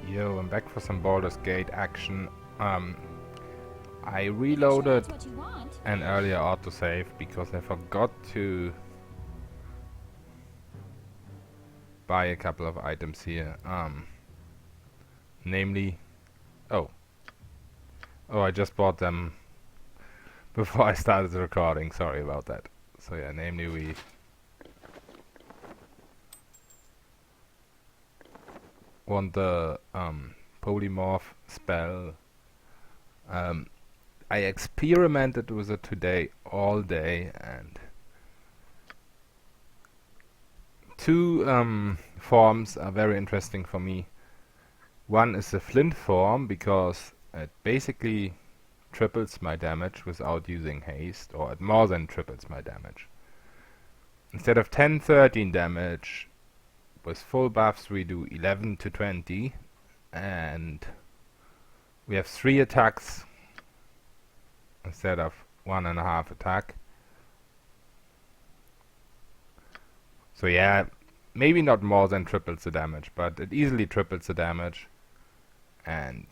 Yo, I'm back for some Baldur's Gate action. I reloaded an earlier autosave because I forgot to buy a couple of items here. Namely... Oh, I just bought them before I started the recording. Sorry about that. So yeah, namely we... want the polymorph spell. I experimented with it today all day, and two forms are very interesting for me. One is the flint form, because it basically triples my damage without using haste, or it more than triples my damage. Instead of 10-13 damage, with full buffs we do 11 to 20, and we have 3 attacks instead of 1.5 attack. So yeah, maybe not more than triples the damage, but it easily triples the damage. And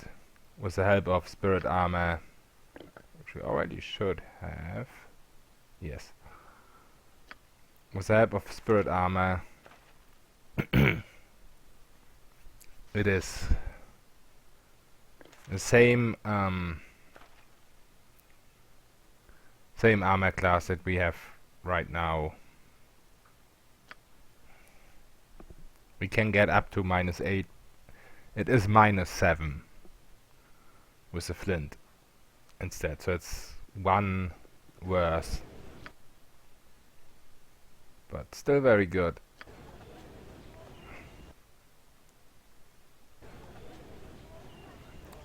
with the help of spirit armor, which we already should have, yes, with the help of spirit armor, it is the same same armor class that we have right now. We can get up to -8. It is -7 with the flint instead, so it's 1 worse, but still very good.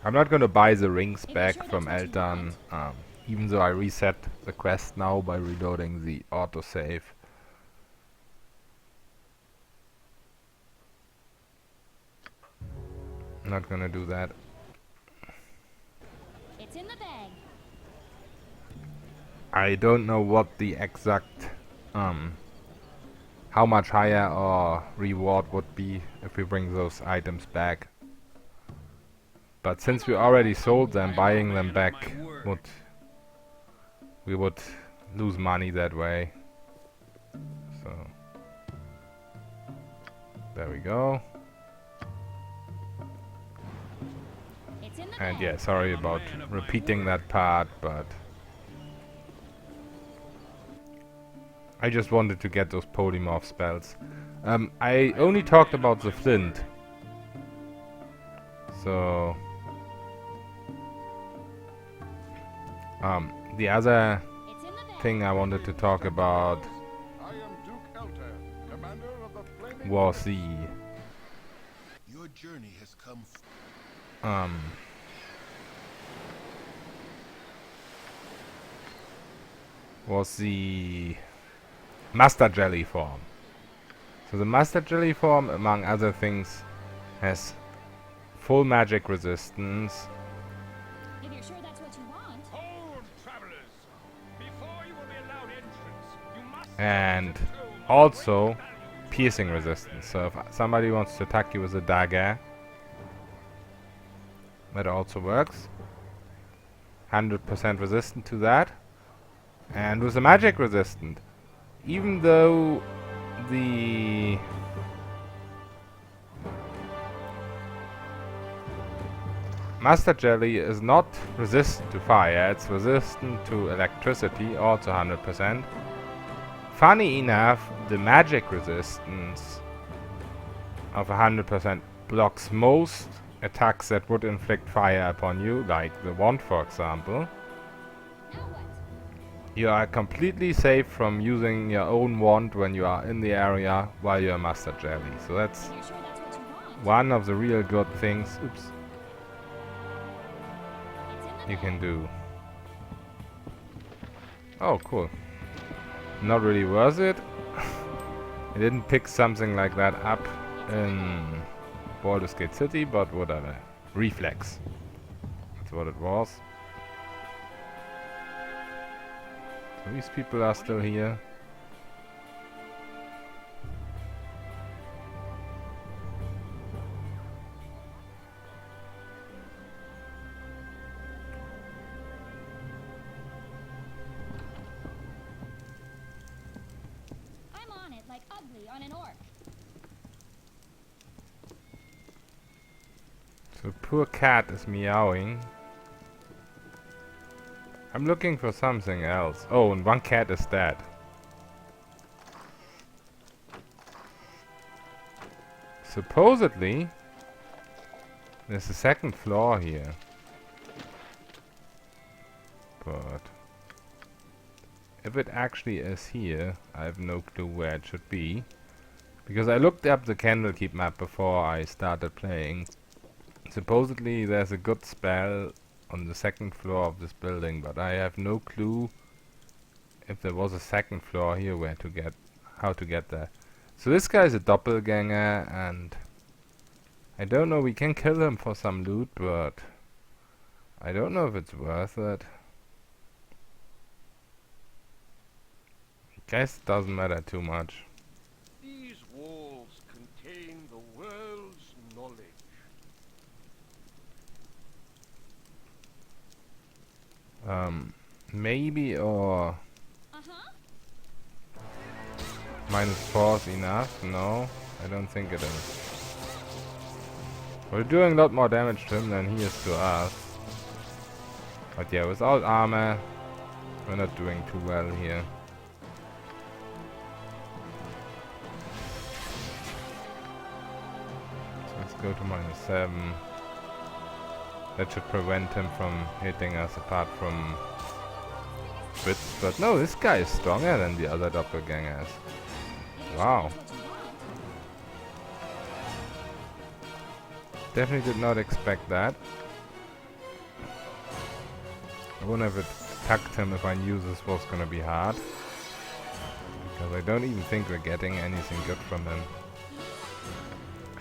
I'm not gonna buy the rings back from Elton, even though I reset the quest now by reloading the autosave. I'm not gonna do that. It's in the bag. I don't know what the exact how much higher our reward would be if we bring those items back. But since we already sold them, buying them back we would lose money that way. So there we go. And yeah, sorry about repeating that part, but I just wanted to get those polymorph spells. I only talked about the flint. So the other thing I wanted to talk about was the Your journey has come was the Master Jelly form. So the Master Jelly form, among other things, has full magic resistance. If you're sure that's what you want. Hold, travelers! Before you will be allowed entrance, you must And also piercing resistance. So if somebody wants to attack you with a dagger, that also works. 100% resistant to that. And with the magic resistant, even though the Master Jelly is not resistant to fire, it's resistant to electricity, also 100%. Funny enough, the magic resistance of 100% blocks most attacks that would inflict fire upon you, like the wand, for example. Now what? You are completely safe from using your own wand when you are in the area while you're Master Jelly. So that's If you're sure that's what you want. one of the real good things It's in the you bag. can do. Oh, cool. Not really worth it. I didn't pick something like that up in Baldur's Gate City, but whatever. Reflex. That's what it was. So these people are still here. ugly on an orc. So poor cat is meowing. I'm looking for something else. Oh, and one cat is dead. Supposedly, there's a second floor here. But if it actually is here, I have no clue where it should be. Because I looked up the Candlekeep map before I started playing. Supposedly there's a good spell on the second floor of this building, but I have no clue if there was a second floor here how to get there. So this guy is a doppelganger, and I don't know, we can kill him for some loot, but I don't know if it's worth it. Guess it doesn't matter too much. These walls contain the world's knowledge. Maybe, or Uh-huh. -4 is enough? No, I don't think it is. We're doing a lot more damage to him than he is to us. But yeah, without armor, we're not doing too well here. So let's go to -7. That should prevent him from hitting us apart from bits. But no, this guy is stronger than the other doppelgangers. Wow. That's what you want. Definitely did not expect that. I wouldn't have attacked him if I knew this was gonna be hard. Because I don't even think we're getting anything good from him.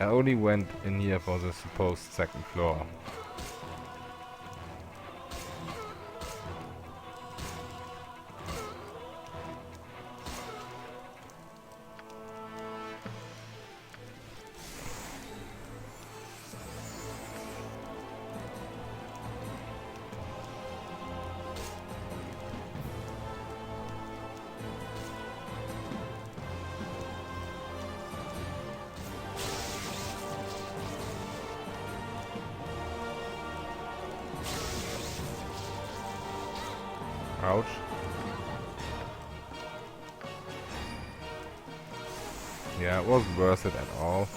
I only went in here for the supposed second floor. Ouch. Yeah, it wasn't worth it at all.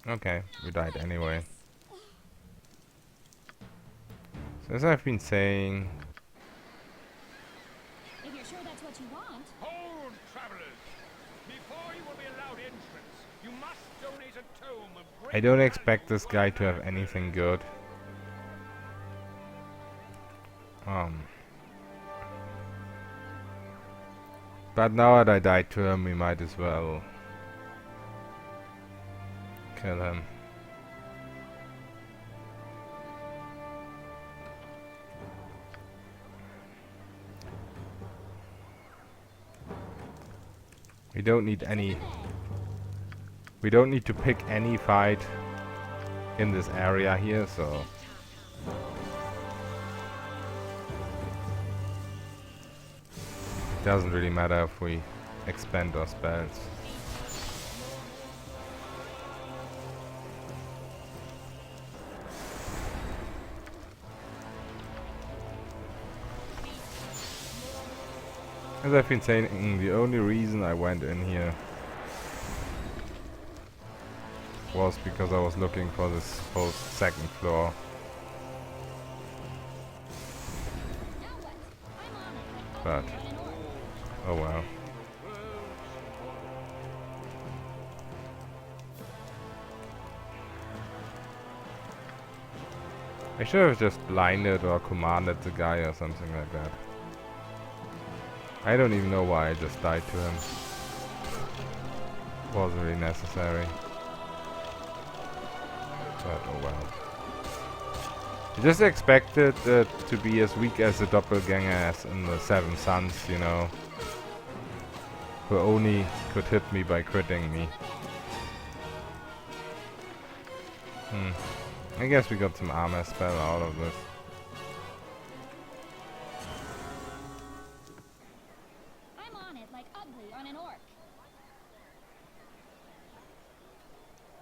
Okay, we died anyway. So as I've been saying, If you're sure that's what you want. Hold, travelers! Before you will be allowed entrance, you must donate a tome of great I don't value expect this to guy our to have character. anything good. But now that I died to him, we might as well kill him. We don't need any. We don't need to pick any fight in this area here, so. It doesn't really matter if we expend our spells. As I've been saying, the only reason I went in here was because I was looking for this supposed second floor. Now what? I'm on it. But, Ugly on an orc. oh well. I should have just blinded or commanded the guy or something like that. I don't even know why I just died to him. Wasn't really necessary. But oh well. I just expected it to be as weak as the doppelganger as in the Seven Sons, you know. Who only could hit me by critting me. I guess we got some armor spell out of this. I'm on it like ugly on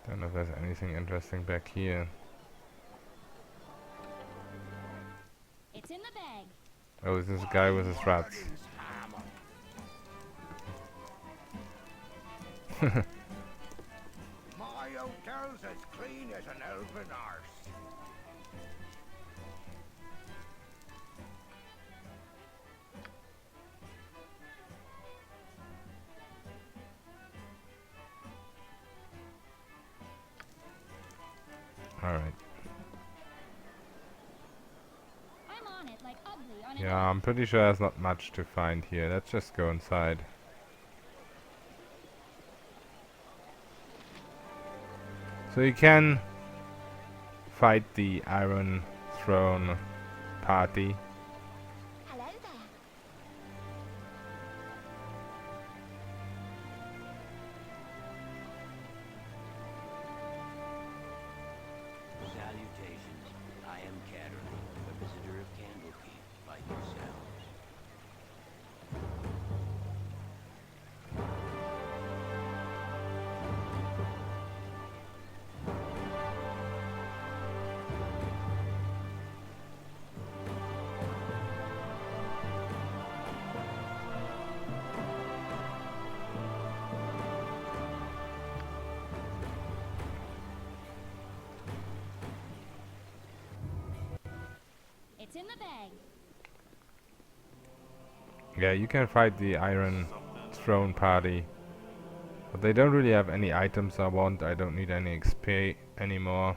Don't know if there's anything interesting back here. It's in the bag. Oh, this is a guy with his rats. My hotel's as clean as an elven arse. Alright. I'm on it like ugly on an Yeah, I'm pretty sure there's not much to find here. Let's just go inside. So you can fight the Iron Throne party. Hello there. Salutations. I am Catterley, a visitor of Candlekeep, like yourselves. It's in the bag. Yeah, you can fight the Iron Throne party. But they don't really have any items I want. I don't need any XP anymore.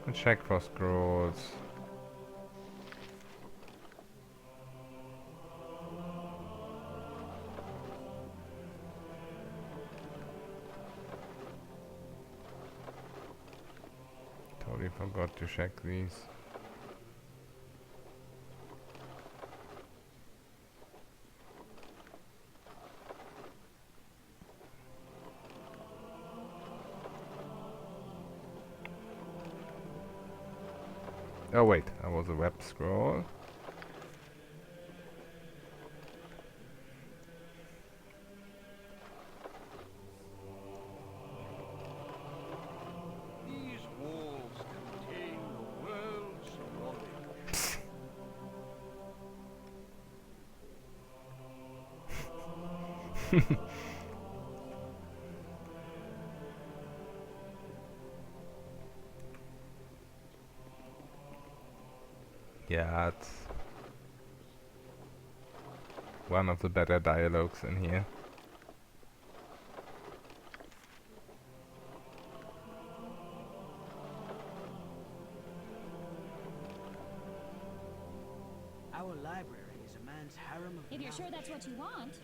Let's check for scrolls. Totally forgot to check these. Oh wait, that was a web scroll. These walls contain the world's knowledge. Yeah, it's one of the better dialogues in here. Our library is a man's harem of If you're sure that's what you want.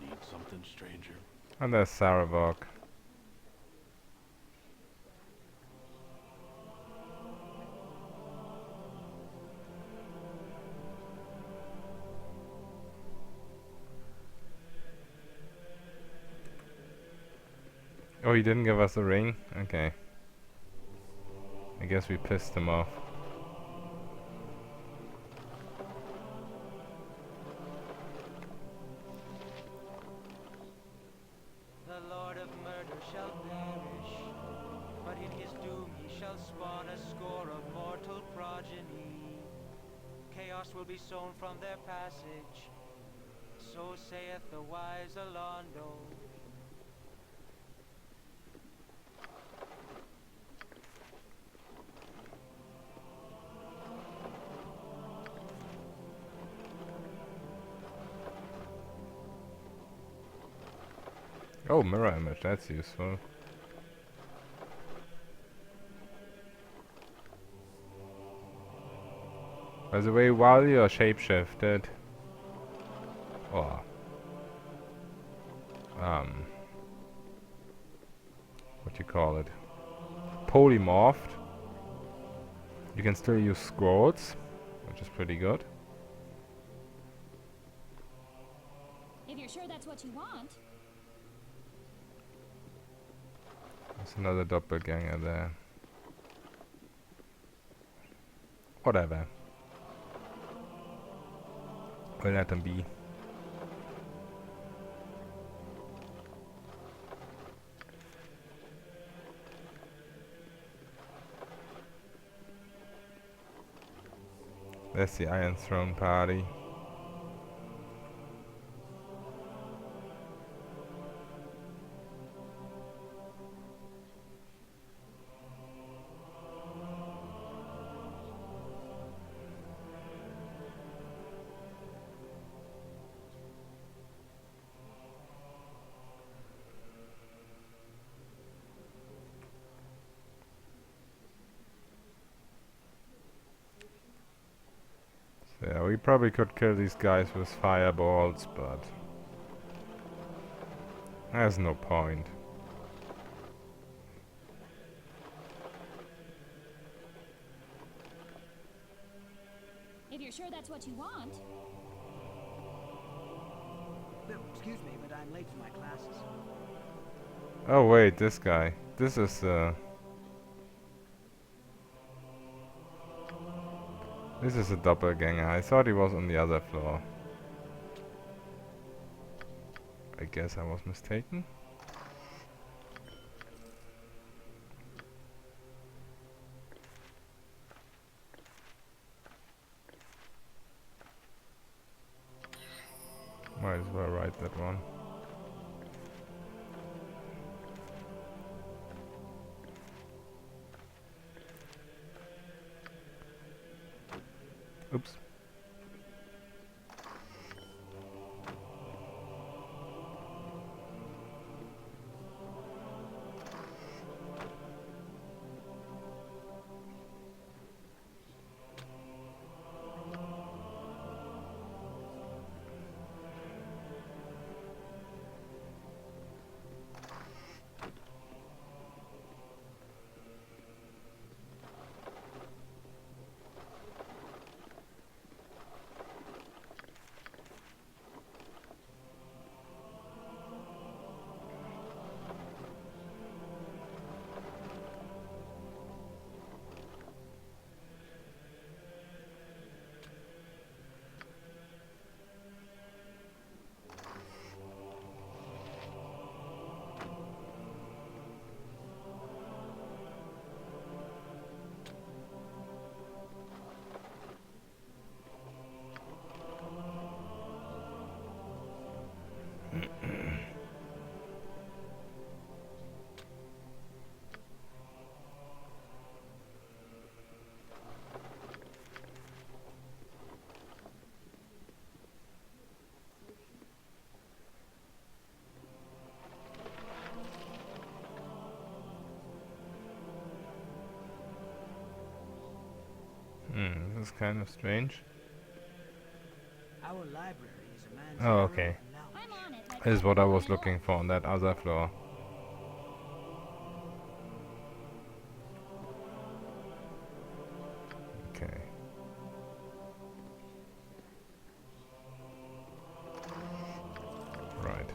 You need something, stranger? And there's Sarabok. Oh, he didn't give us a ring? Okay. I guess we pissed him off. The Lord of Murder shall perish, but in his doom he shall spawn a score of mortal progeny. Chaos will be sown from their passage, so saith the wise Alondo. Oh, mirror image, that's useful. By the way, while you're shapeshifted, or what you call it, polymorphed, you can still use scrolls, which is pretty good. If you're sure that's what you want. There's another doppelganger there. Whatever. We'll let them be. There's the Iron Throne party. So yeah, we probably could kill these guys with fireballs, but there's no point. If you're sure that's what you want. No, excuse me, but I'm late for my classes. Oh wait, this guy. This is a doppelganger. I thought he was on the other floor. I guess I was mistaken. Might as well write that one. Oops. This is kind of strange. Our library is a man's Oh, arrow okay. of knowledge. I'm on it. Like This is what I was my looking lord. for on that other floor. Okay. Right.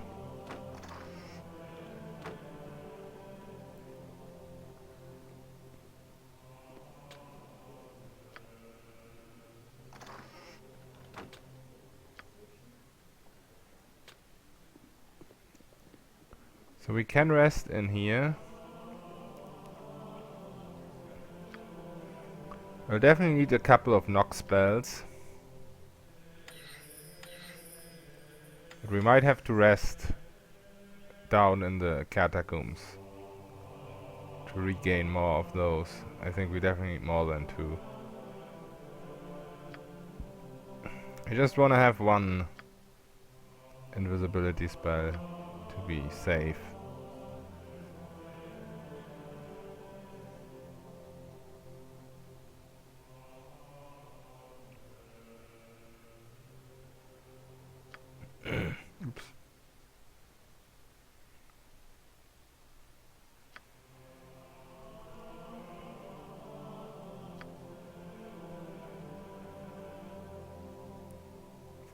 So we can rest in here. We'll definitely need a couple of knock spells. But we might have to rest down in the catacombs to regain more of those. I think we definitely need more than 2. I just want to have 1 invisibility spell to be safe.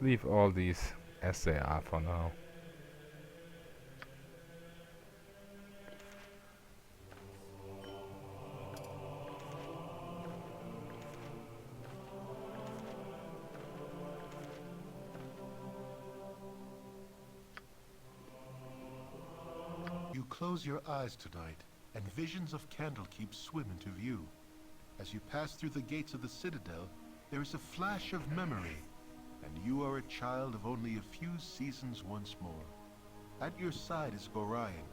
leave all these as they are for now. You close your eyes tonight, and visions of Candlekeep swim into view. As you pass through the gates of the Citadel, there is a flash of memory, and you are a child of only a few seasons once more. At your side is Gorion,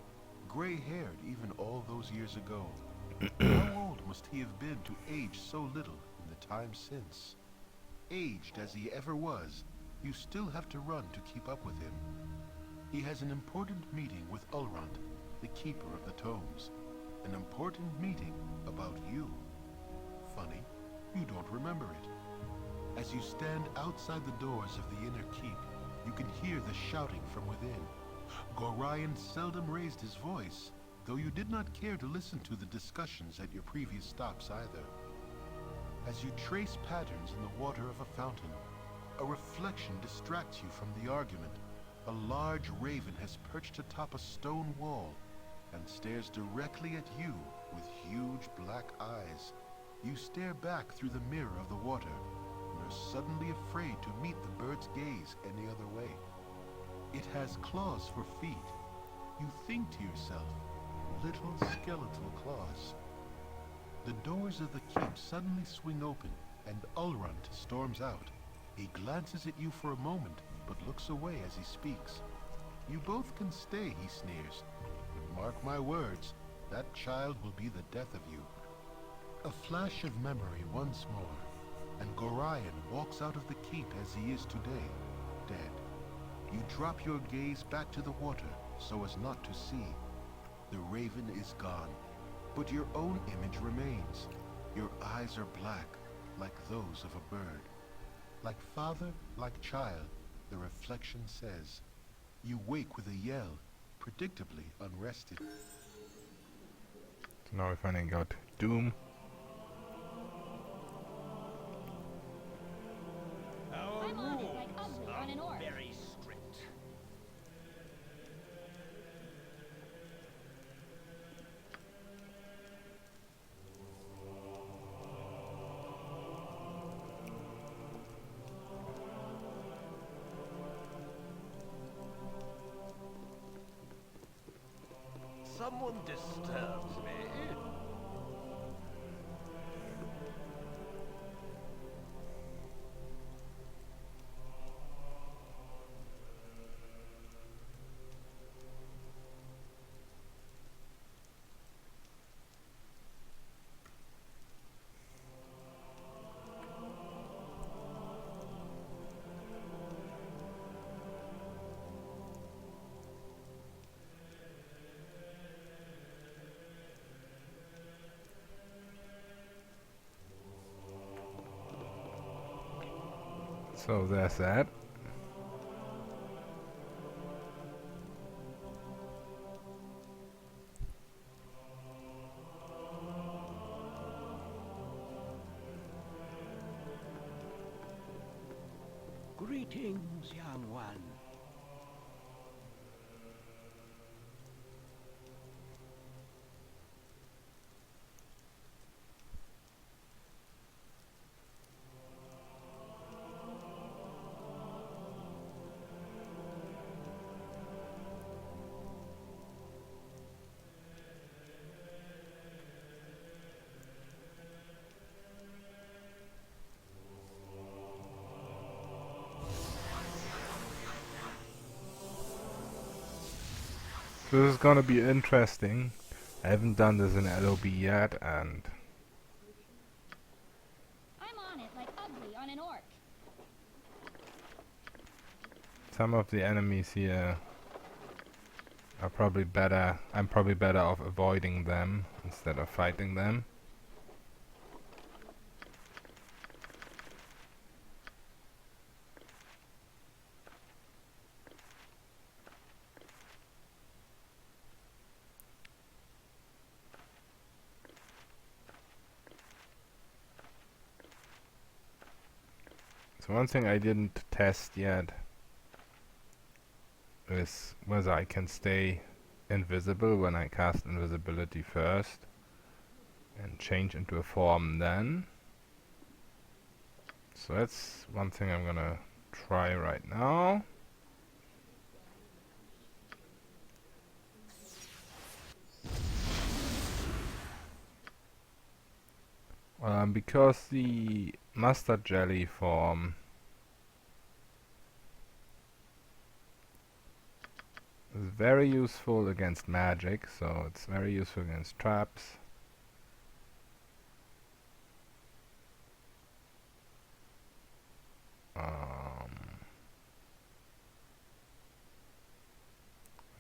gray-haired even all those years ago. How old must he have been to age so little in the time since? Aged as he ever was, you still have to run to keep up with him. He has an important meeting with Ulrond, the Keeper of the Tomes. An important meeting about you. Funny, you don't remember it. As you stand outside the doors of the inner keep, you can hear the shouting from within. Gorion seldom raised his voice, though you did not care to listen to the discussions at your previous stops either. As you trace patterns in the water of a fountain, a reflection distracts you from the argument. A large raven has perched atop a stone wall and stares directly at you with huge black eyes. You stare back through the mirror of the water and are suddenly afraid to meet the bird's gaze any other way. It has claws for feet. You think to yourself, little skeletal claws. The doors of the keep suddenly swing open and Ulrond storms out. He glances at you for a moment, but looks away as he speaks. You both can stay, he sneers. But mark my words, that child will be the death of you. A flash of memory once more, and Gorion walks out of the keep as he is today, dead. You drop your gaze back to the water so as not to see. The raven is gone, but your own image remains. Your eyes are black, like those of a bird. Like father, like child, the reflection says. You wake with a yell, predictably unrested. So now we finally got Doom. Our I'm on it rules like ugly are on an orc. very strict. Someone disturbs me. So there's that. Greetings, young one. This is gonna be interesting. I haven't done this in LoB yet, and I'm on it like ugly on an orc. some of the enemies here are probably better. I'm probably better off avoiding them instead of fighting them. So one thing I didn't test yet is whether I can stay invisible when I cast invisibility first and change into a form then. So that's one thing I'm gonna try right now. Because the mustard jelly form is very useful against magic, so it's very useful against traps.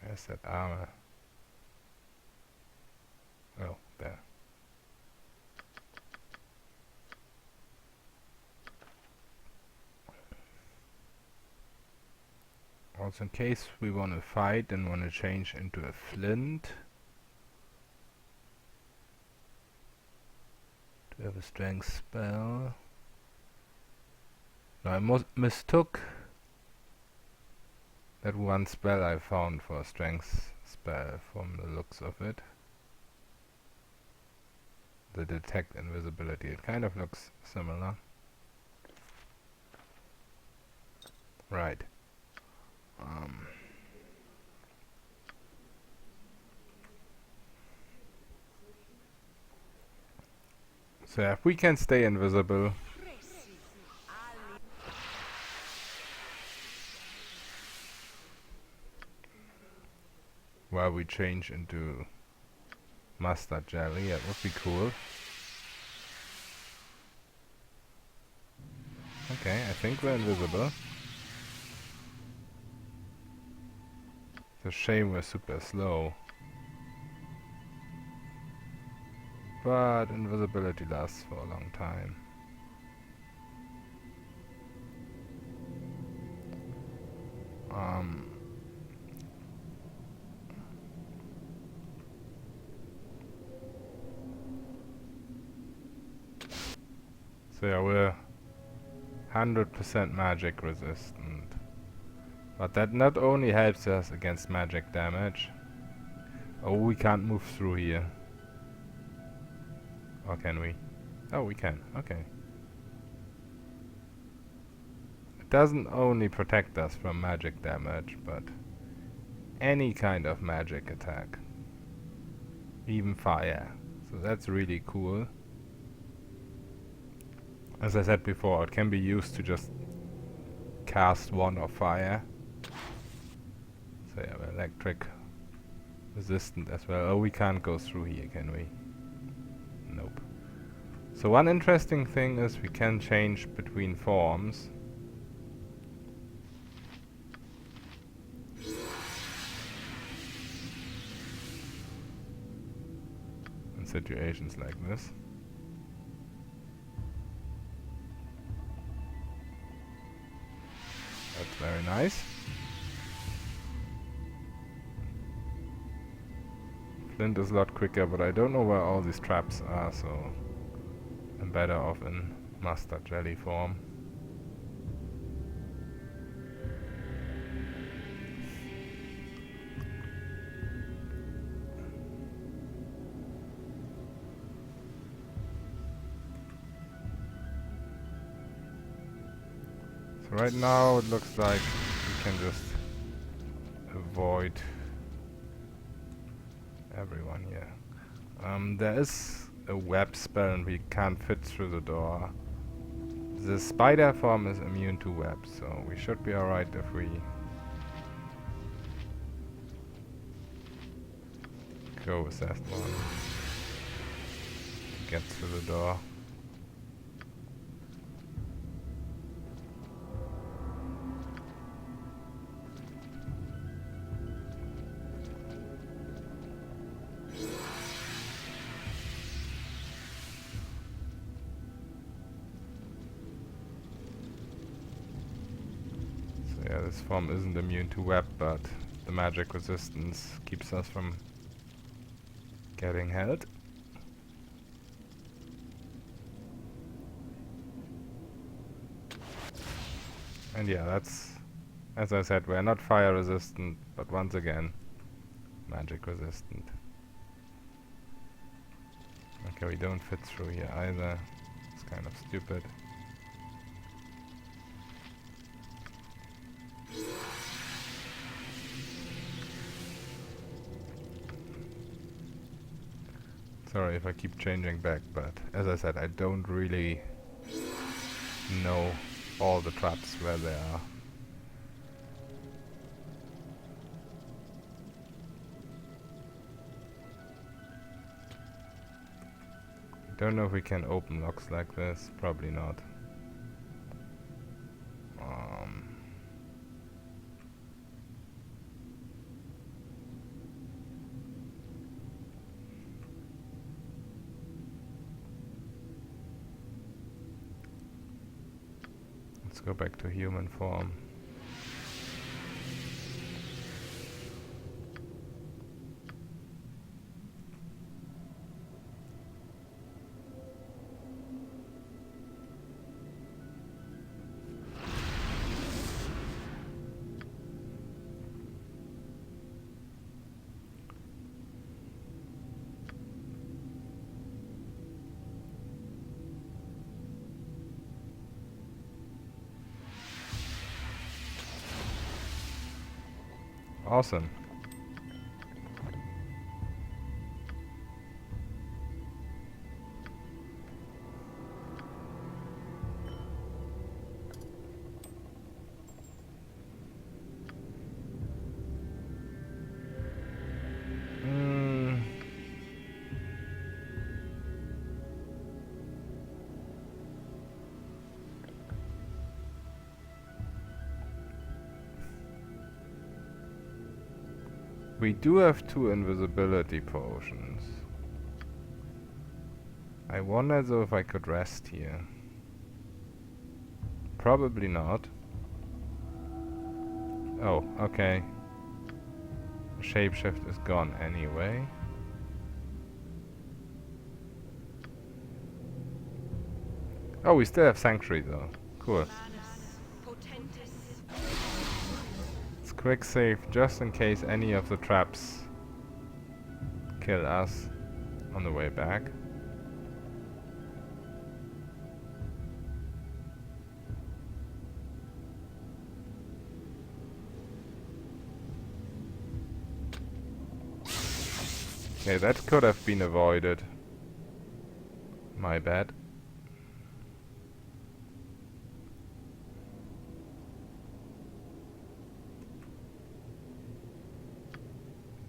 Where's that armor? Oh, there. Also, in case we want to fight and want to change into a flint, to have a strength spell. No, I mistook that one spell I found for a strength spell from the looks of it. The detect invisibility. It kind of looks similar. Right. So if we can stay invisible, while we change into mustard jelly, that would be cool. Okay, I think we're invisible. It's a shame we're super slow. But invisibility lasts for a long time. So yeah, we're 100% magic resistant. But that not only helps us against magic damage. Oh, we can't move through here. Or can we? Oh, we can. Okay. It doesn't only protect us from magic damage, but any kind of magic attack. Even fire. So that's really cool. As I said before, it can be used to just cast one of fire. So yeah, we're electric resistant as well. Oh, we can't go through here, can we? Nope. So one interesting thing is we can change between forms. In situations like this. That's very nice. Flint is a lot quicker, but I don't know where all these traps are, so I'm better off in mustard jelly form. So right now it looks like we can just avoid everyone here. There is a web spell and we can't fit through the door. The spider form is immune to web, so we should be alright if we go with that one to get through the door. Yeah, this form isn't immune to web, but the magic resistance keeps us from getting held. And yeah, that's, as I said, we're not fire resistant, but once again, magic resistant. Okay, we don't fit through here either. It's kind of stupid. Sorry if I keep changing back, but as I said, I don't really know all the traps where they are. Don't know if we can open locks like this. Probably not. Let's go back to human form. Awesome. We do have 2 invisibility potions. I wonder though if I could rest here. Probably not. Oh, okay. Shapeshift is gone anyway. Oh, we still have Sanctuary though. Cool. Let's quick save just in case any of the traps kill us on the way back. Okay, that could have been avoided. My bad.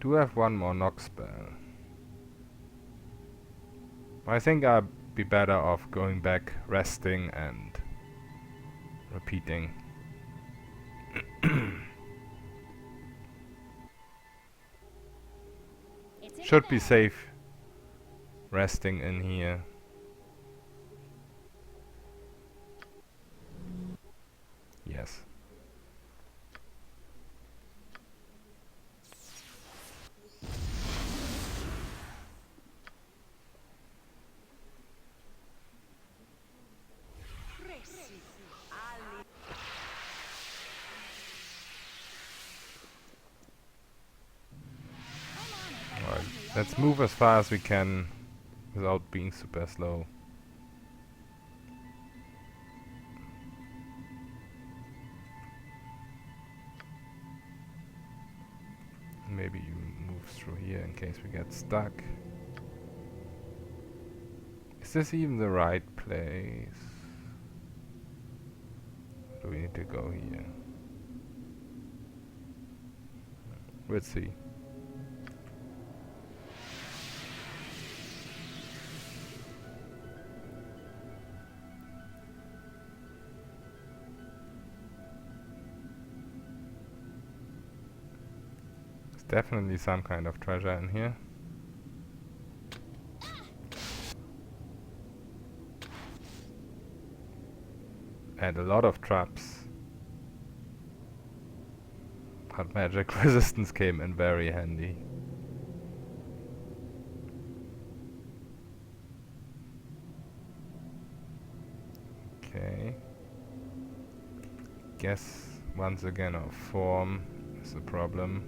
Do have one more knock spell. I think I'd be better off going back, resting and repeating. Should be safe resting in here. Yes. Alright, let's move as far as we can without being super slow. Maybe you move through here in case we get stuck. Is this even the right place? Or do we need to go here? We'll see. There's definitely some kind of treasure in here. And a lot of traps. But magic resistance came in very handy. Okay. guess once again our form is the problem.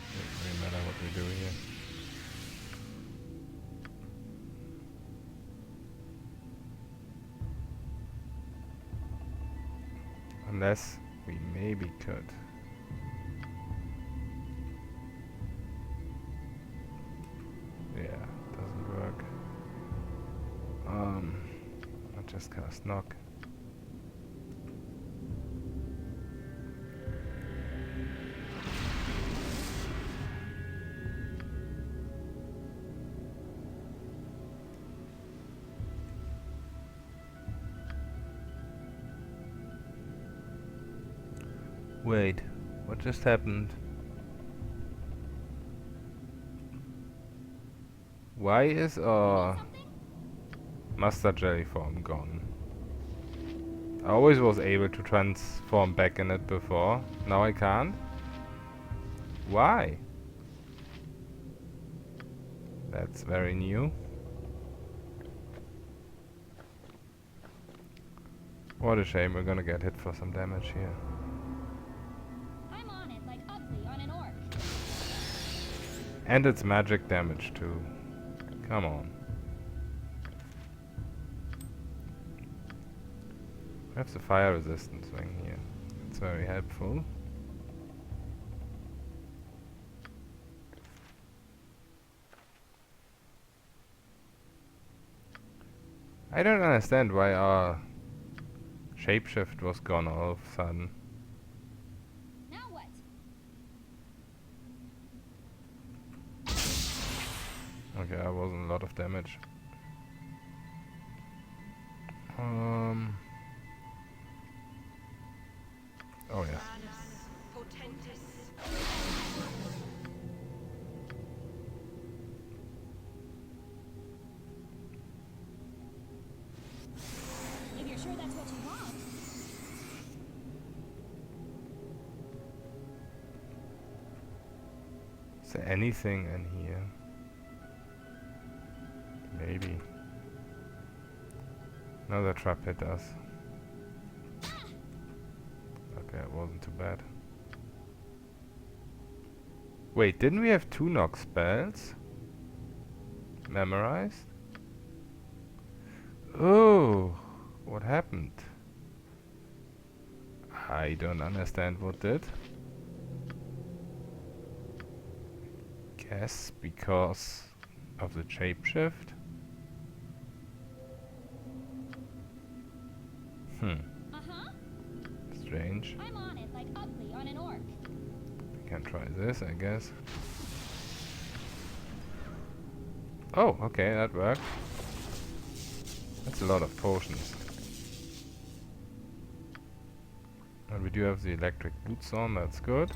Doesn't really matter what we do here. Unless we maybe could. Yeah, doesn't work. I'll just cast knock. Wait, what just happened? Why is our mustard jelly form gone? I always was able to transform back in it before. Now I can't? Why? That's very new. What a shame, we're gonna get hit for some damage here. I'm on it like ugly on an orc. And it's magic damage too. Come on. We have the fire resistance thing here. It's very helpful. I don't understand why our shapeshift was gone all of a sudden. Now what? Okay, that wasn't a lot of damage. Oh yeah. If you're sure that's what you want. Is there anything in here? Maybe. Another trap hit us. Okay, it wasn't too bad. Wait, didn't we have 2 knock spells? Memorized? Oh, what happened? I don't understand what did. Guess because of the shapeshift? Uh-huh. Strange. I'm on it like ugly on an orc. We can try this, I guess. Oh, okay, that worked. That's a lot of potions. And we do have the electric boots on, that's good.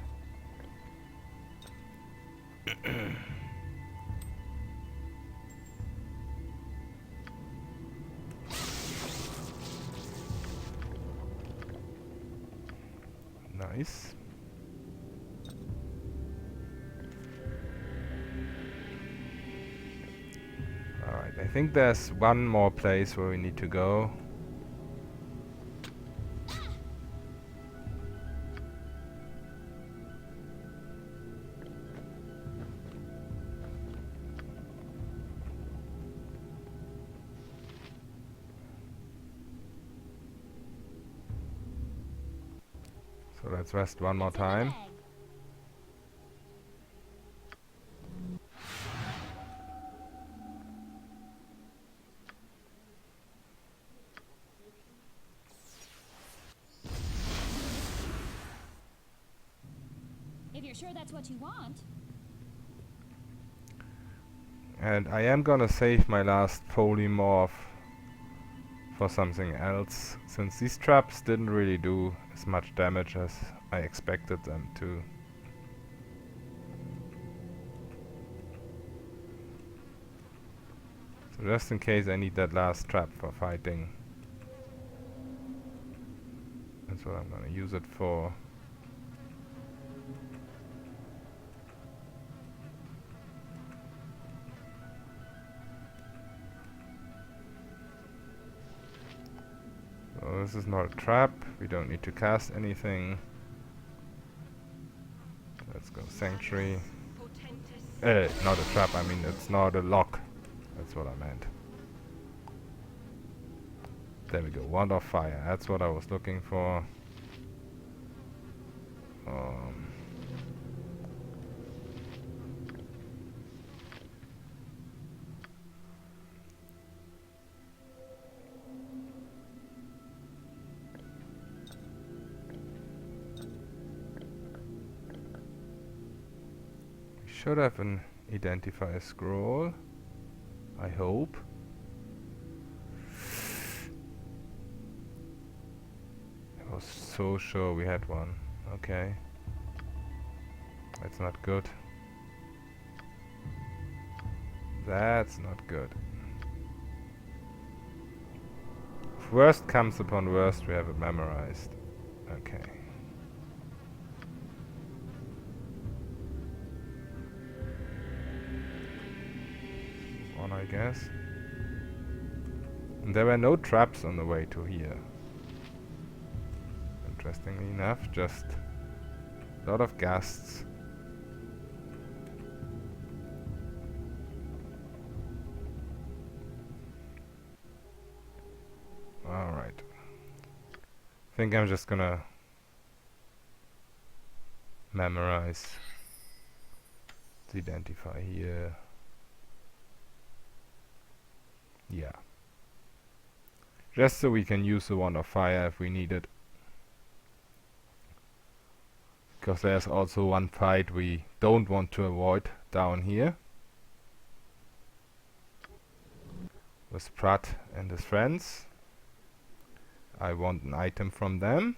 Nice. Alright, I think there's one more place where we need to go. So let's rest one more It's in the time. bag. If you're sure that's what you want. And I am gonna save my last polymorph for something else, since these traps didn't really do as much damage as I expected them to. So just in case I need that last trap for fighting. That's what I'm gonna use it for. this is not a trap. We don't need to cast anything. Let's go Sanctuary. Not a trap, I mean it's not a lock. That's what I meant. There we go, Wand of Fire. That's what I was looking for. We should have an identifier scroll. I hope. I was so sure we had one. Okay. That's not good. That's not good. If worst comes upon worst, we have it memorized. Okay. One, I guess. And there were no traps on the way to here. Interestingly enough, just a lot of ghasts. Alright. I think I'm just gonna memorize the identify here. Yeah. Just so we can use the Wand of Fire if we need it. Because there's also one fight we don't want to avoid down here. With Pratt and his friends. I want an item from them.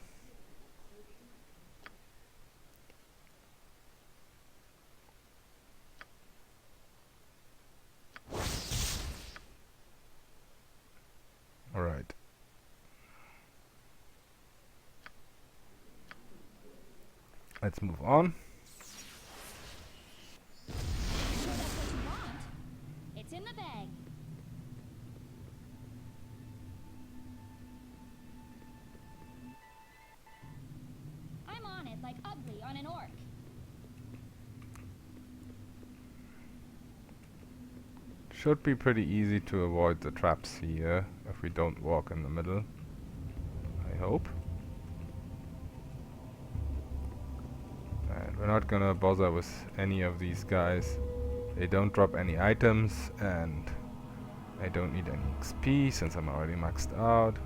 Alright. Let's move on. That's what you want. It's in the bag. I'm on it like ugly on an orc. Should be pretty easy to avoid the traps here if we don't walk in the middle. I hope. And we're not gonna bother with any of these guys. They don't drop any items and I don't need any XP since I'm already maxed out.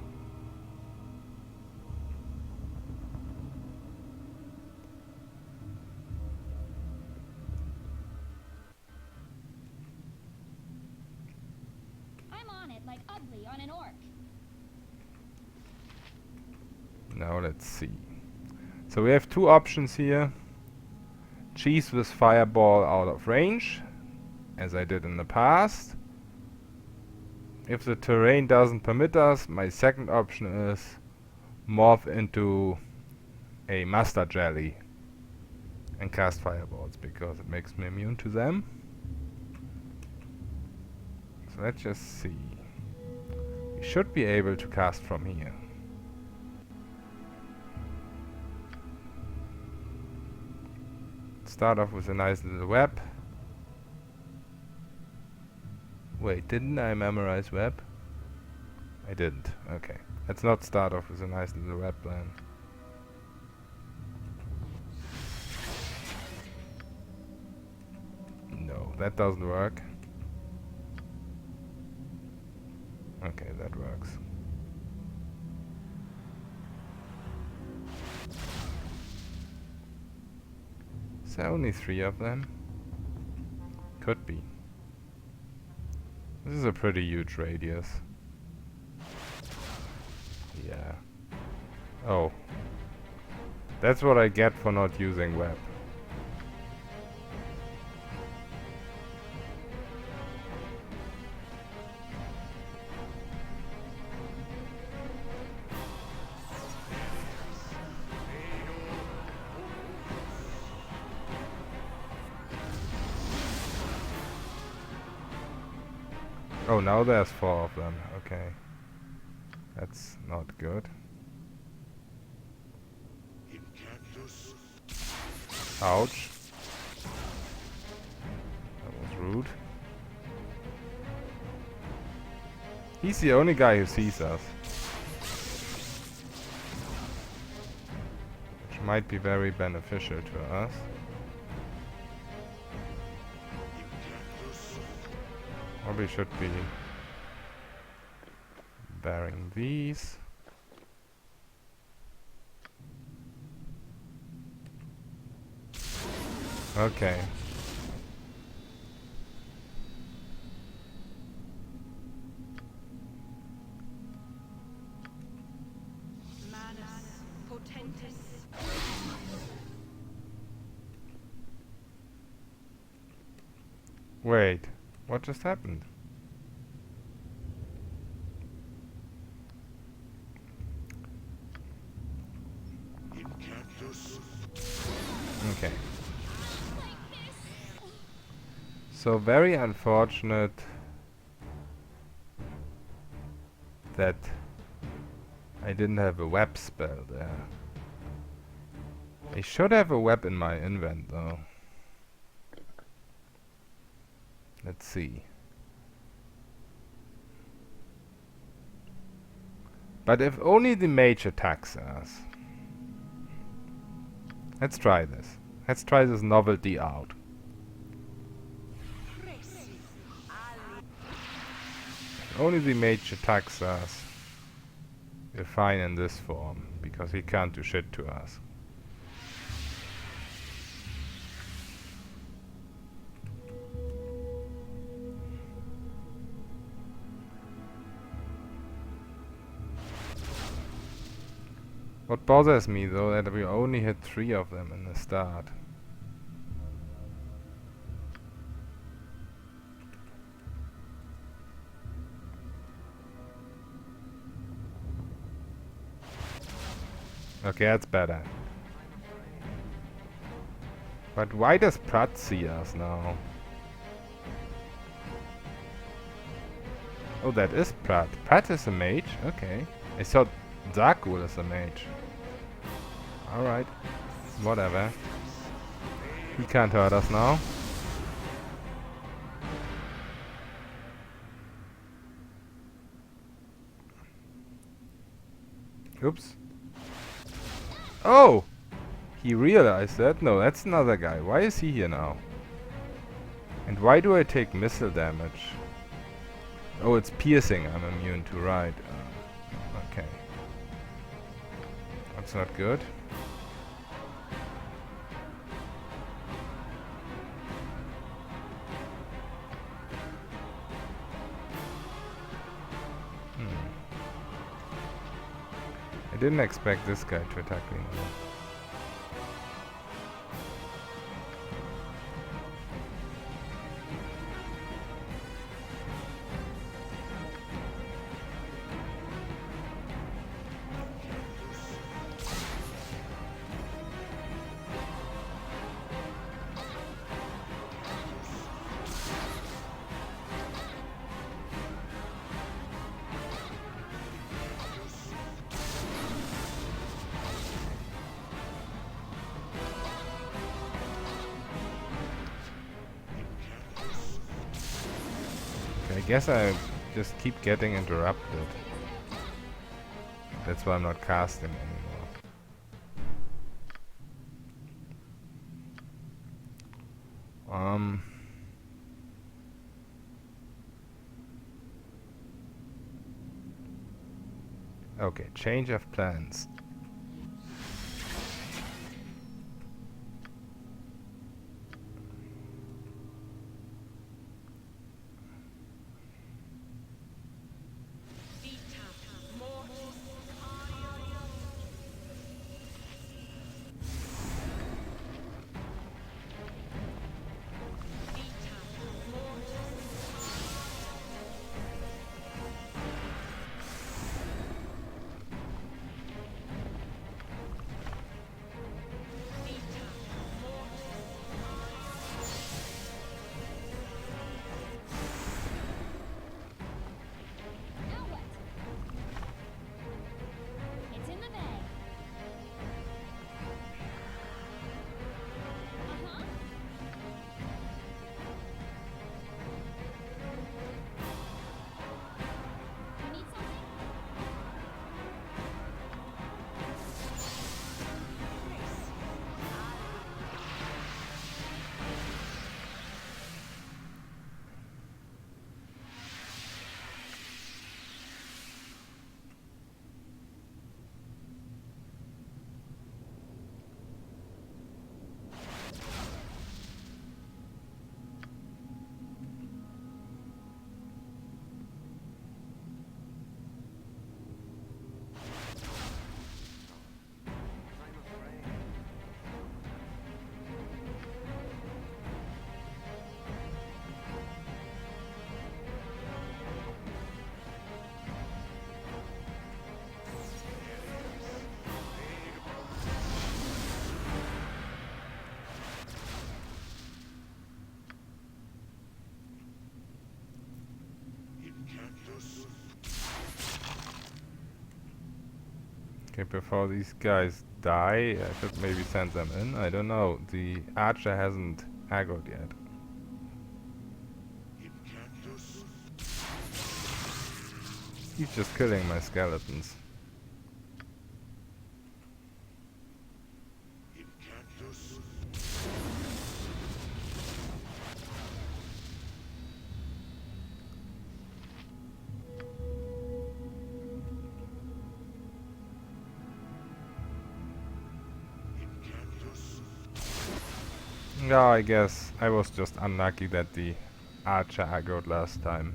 I'm on it like ugly on an orc. Now let's see. So we have two options here. Cheese with Fireball out of range, as I did in the past. If the terrain doesn't permit us, my second option is morph into a Master Jelly and cast Fireballs, because it makes me immune to them. So let's just see. We should be able to cast from here. Start off with a nice little web. Wait, didn't I memorize web? I didn't. Okay. Let's not start off with a nice little web then. No, that doesn't work. Okay, that works. Is there only 3 of them? Could be. This is a pretty huge radius. Yeah. Oh. That's what I get for not using web. Oh, now there's 4 of them. Okay. That's not good. Ouch. That was rude. He's the only guy who sees us. Which might be very beneficial to us. Probably should be bearing these. Okay. Wait, what just happened? Okay. So very unfortunate that I didn't have a web spell there. I should have a web in my invent though. Let's see. But if only the mage attacks us. Let's try this. Let's try this novelty out. If only the mage attacks us. We're fine in this form, because he can't do shit to us. What bothers me though, that we only hit 3 of them in the start. Okay, that's better. But why does Pratt see us now? Oh, that is Pratt. Pratt is a mage? Okay. I thought Darkwood is a mage. Alright. Whatever. He can't hurt us now. Oops. Oh! He realized that? No, that's another guy. Why is he here now? And why do I take missile damage? Oh, it's piercing I'm immune to, right. Okay. That's not good. I didn't expect this guy to attack me. I guess I just keep getting interrupted. That's why I'm not casting anymore. Okay, change of plans. Okay, before these guys die, I should maybe send them in. I don't know. The archer hasn't aggroed yet. He's just killing my skeletons. Yeah, I guess I was just unlucky that the archer aggroed last time.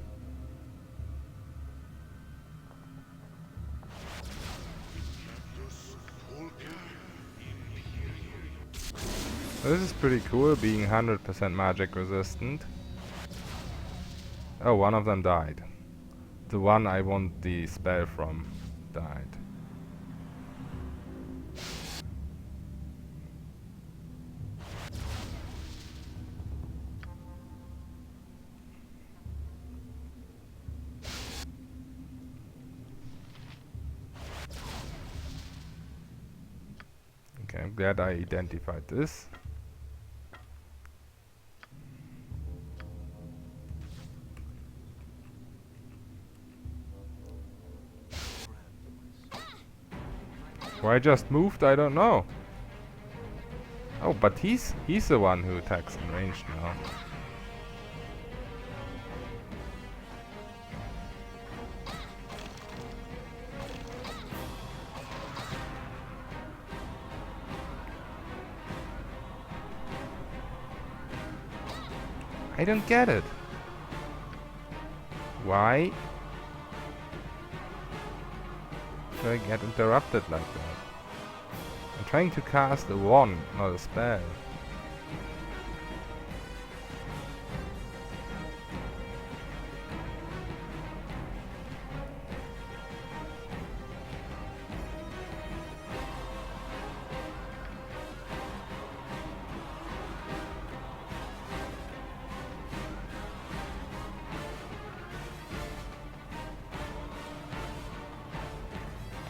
This is pretty cool, being 100% magic resistant. Oh, one of them died. The one I want the spell from died. Okay, I'm glad I identified this. Why I just moved, I don't know. Oh, but he's the one who attacks in range now. I don't get it. Why do I get interrupted like that? I'm trying to cast a wand, not a spell.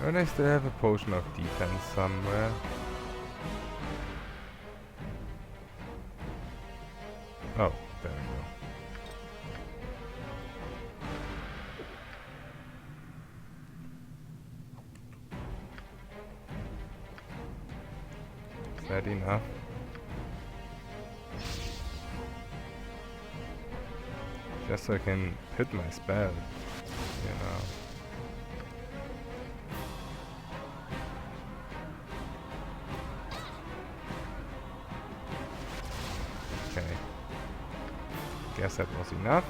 Don't I still have a potion of defense somewhere? Oh, there we go. Is that enough? Just so I can hit my spell, you know. Okay. Guess that was enough.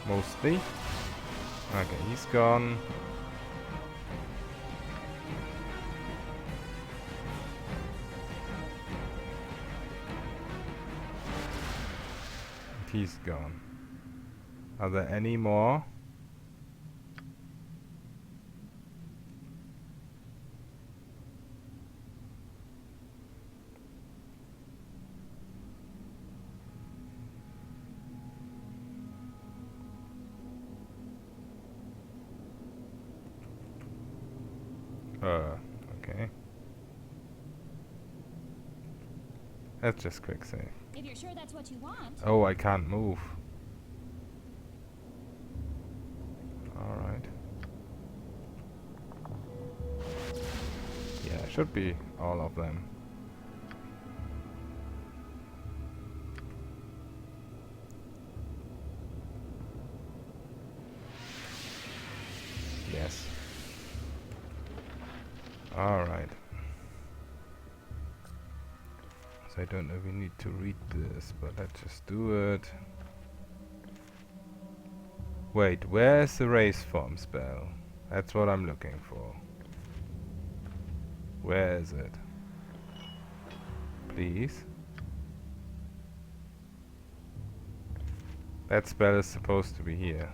Mostly. Okay, he's gone. He's gone. Are there any more? Okay. Let's just quick save. If you're sure that's what you want. Oh, I can't move. Alright. Yeah, should be all of them. Yes. Alright. So I don't know if we need to read this, but let's just do it. Wait, where's the race form spell? That's what I'm looking for. Where is it? Please? That spell is supposed to be here.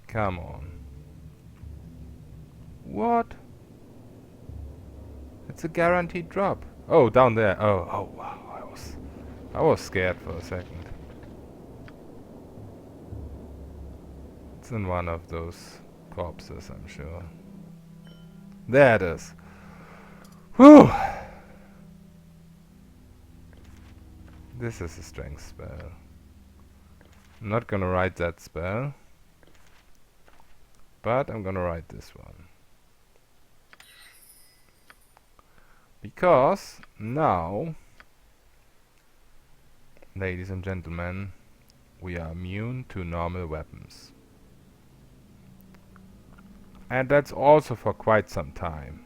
Come on. What? It's a guaranteed drop. Oh, down there. Oh, wow. I was scared for a second. It's in one of those corpses, I'm sure. There it is. Whew! This is a strength spell. I'm not gonna write that spell, but I'm gonna write this one. Because now, ladies and gentlemen, we are immune to normal weapons. And that's also for quite some time.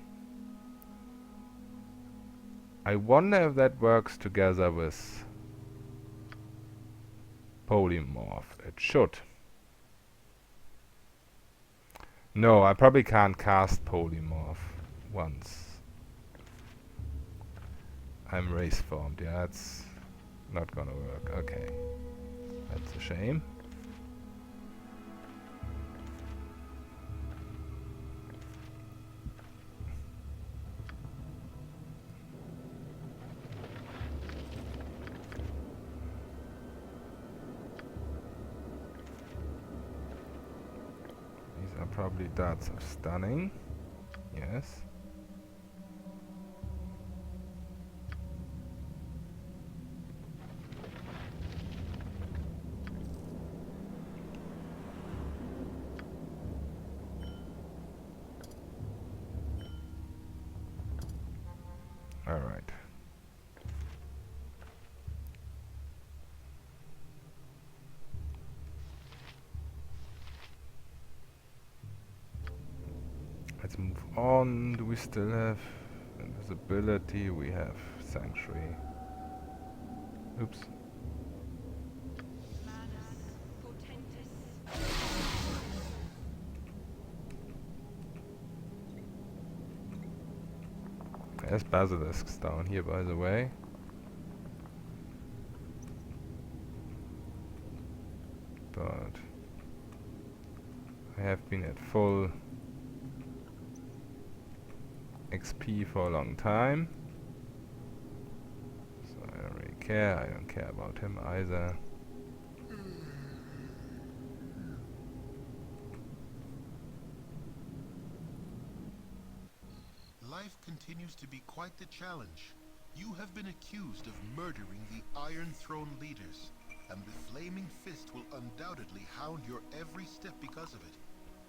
I wonder if that works together with polymorph. It should. No, I probably can't cast polymorph once I'm race formed. Yeah, that's not gonna work. Okay, that's a shame. These are probably darts of stunning. Yes. All right. Let's move on. Do we still have invisibility? We have sanctuary. Oops. There's basilisks down here, by the way. But I have been at full XP for a long time, so I don't really care. I don't care about him either. Life continues to be quite the challenge. You have been accused of murdering the Iron Throne leaders, and the Flaming Fist will undoubtedly hound your every step because of it.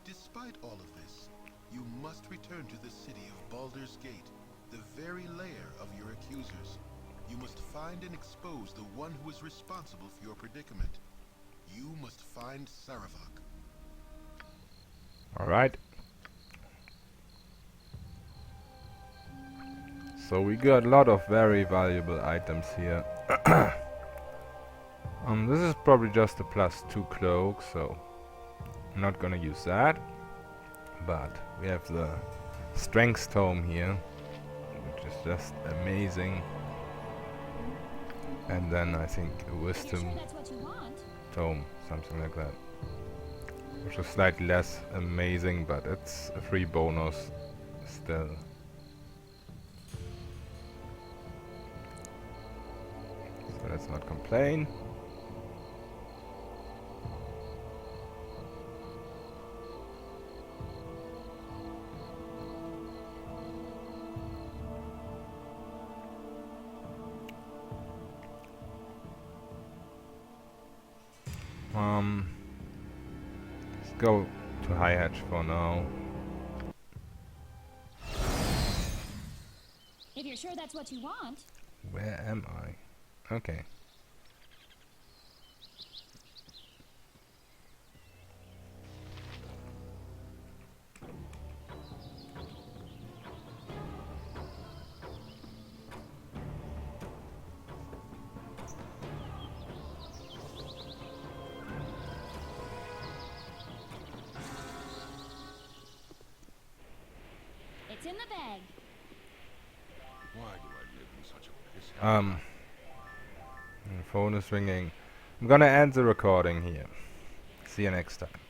Despite all of this, you must return to the city of Baldur's Gate, the very lair of your accusers. You must find and expose the one who is responsible for your predicament. You must find Saravak. Alright. So we got a lot of very valuable items here. This is probably just a +2 cloak, so I'm not gonna use that. But we have the Strength Tome here, which is just amazing. And then I think a Wisdom Sure that's what you want? Tome, something like that. Which is slightly less amazing, but it's a free bonus still. So let's not complain. Let's go to High Hatch for now. If you're sure that's what you want. Where am I? Okay. It's in the bag. Why do I live in such a piss? The phone is ringing. I'm gonna end the recording here. See you next time.